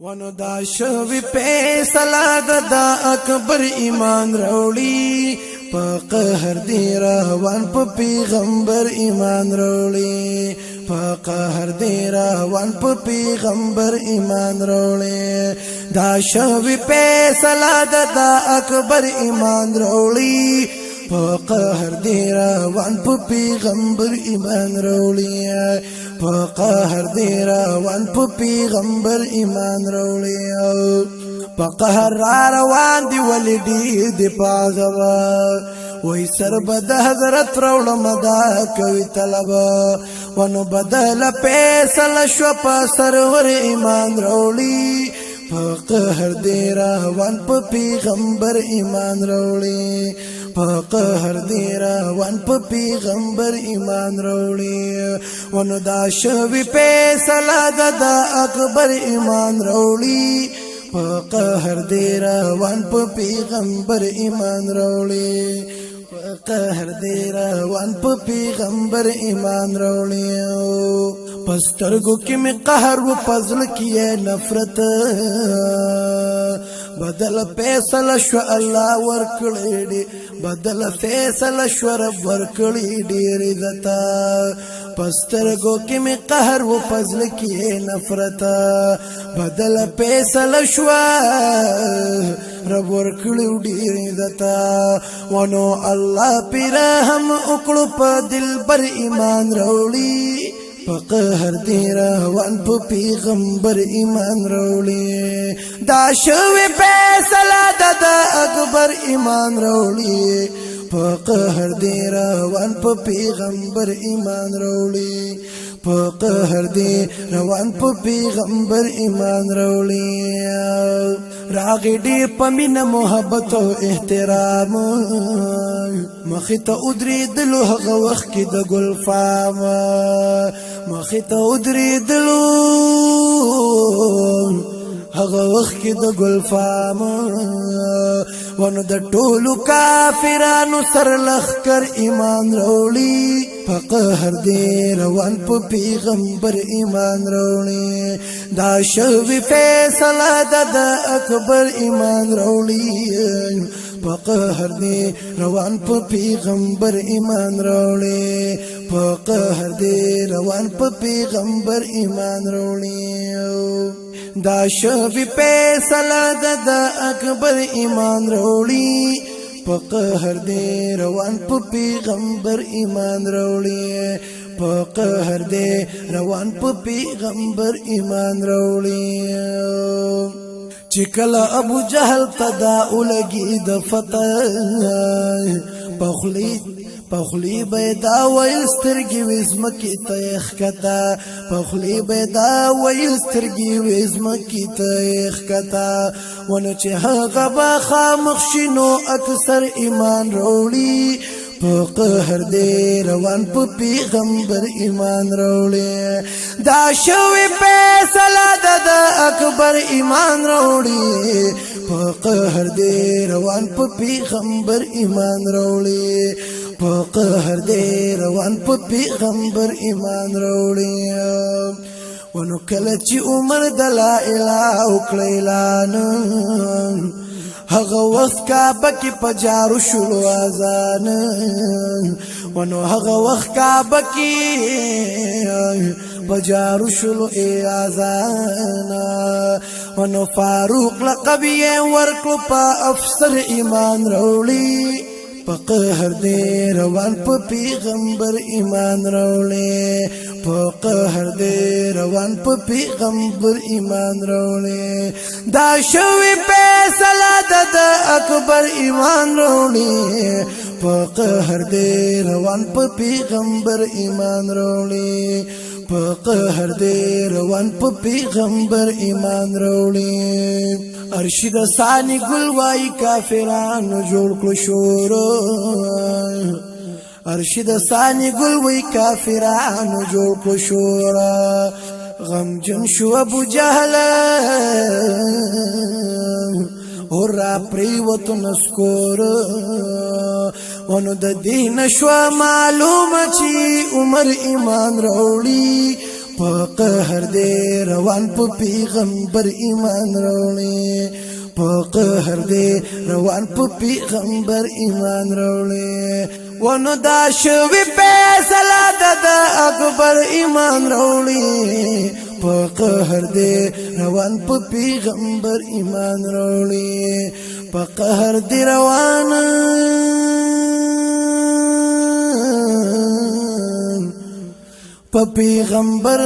ونو دا شوی پیسلا دا اکبر ایمان روڑی پا قهر دی روان پا پیغمبر ایمان روڑی پا قهر دی روان پا پیغمبر ایمان روڑی دا شوی پیسلا دا اکبر ایمان روڑی پا قهر دی روان پا پیغمبر ایمان روڑی پا قهر دی روان پا پیغمبر ایمان روڑی پا قهر روان دی ولی دیر دی پاغوا وی سر بد حضرت روڑم دا کوي طلبا ونو بدل پیسل شو پا سرور ایمان روڑی پا قهر دی روان پا پیغمبر ایمان روڑی پا قهر دی روان پا پیغمبر ایمان روڑی ونو دا شوی پیسلا دا اکبر ایمان روڑی پا قهر دی روان پا پیغمبر ایمان روڑی پا قهر دی روان پا پیغمبر ایمان روڑی پسترگو کی میں قهر و پزل کیے نفرت بدل فیصل شو اللہ ورکڑی دی بدل فیصل شو رب ورکڑی دی رضتا پسترگو کی میں قهر و پزل کیے نفرت بدل فیصل شو رب ورکڑی دی رضتا ونو اللہ پیرا ہم اکڑو پا دل بر ایمان روڑی پا قهر دی روان پا پیغمبر ایمان روڑی دا شوی پیسلا دا اکبر ایمان روڑی پا قهر دی روان پا پیغمبر ایمان روڑی پا قهر دی روان پا پیغمبر ایمان روڑی راغی دیر پا من محبت و احترام مخیطا ادری دلو حق وقت کی دا گل فام مخیطا ادری دلو حق وقت کی دا گل فام ونو دا طولو کافرانو سر لخکر ایمان روڑی پا قهر دی روان پا پیغمبر ایمان روڑی دا شوی فیصلہ دا اکبر ایمان روڑی پا قهر دی روان پا پیغمبر ایمان روڑی پا قهر دی روان پا پیغمبر ایمان روڑی دا شوی فیصلہ دا اکبر ایمان روڑی پا قهر دی روان پا پیغمبر ایمان روڑی پا قهر دی روان پا پیغمبر ایمان روڑی چکل ابو جہل تدا اولگی دا فتح پخلی بیدا ویل سترگی وزمکی تیخ کتا پخلی بیدا ویل سترگی وزمکی تیخ کتا ونو چه غبا خامخشنو اکثر ایمان روڑی پا قهر دی روان پا پیغمبر ایمان روڑی دا شوی پیسلا دا اکبر ایمان روڑی پا قهر دی روان پا پیغمبر ایمان روڑی پا قهر دی روان پا پیغمبر ایمان روڑی ونو کلچی عمر دلا الہ اکلیلان هغه وخت کعبه کې پجارو شلو اذان ونو هغه وخت کعبه کې پجارو شلو اذان ونو فاروق لقب یې ورکړو په افسر ایمان روړي پا قهر دی روان پا پیغمبر ایمان روڑی پا قهر دی روان پا پیغمبر ایمان روڑی دا شوی پیسلا دا اکبر ایمان روڑی پا قهر دی روان پا پیغمبر ایمان روڑی پا قهر دی روان پا پیغمبر ایمان روڑی ارشد ثانی گلوائی کافرانو جوڑ کلو شورو ارشد ثانی گلوائی کافرانو جوڑ کلو شورو غم جن شو ابو جہل اور را پریوتو نسکور ونو دا دین شو معلوم چی عمر ایمان روڑی په قهر دې روان په پیغمبر ایمان راوړي په قهر دې روان په پیغمبر ایمان راوړي ونو دا شوی فیصله د اکبر ایمان راوړي په قهر دې روان په پیغمبر ایمان راوړي په قهر دې روان په پیغمبر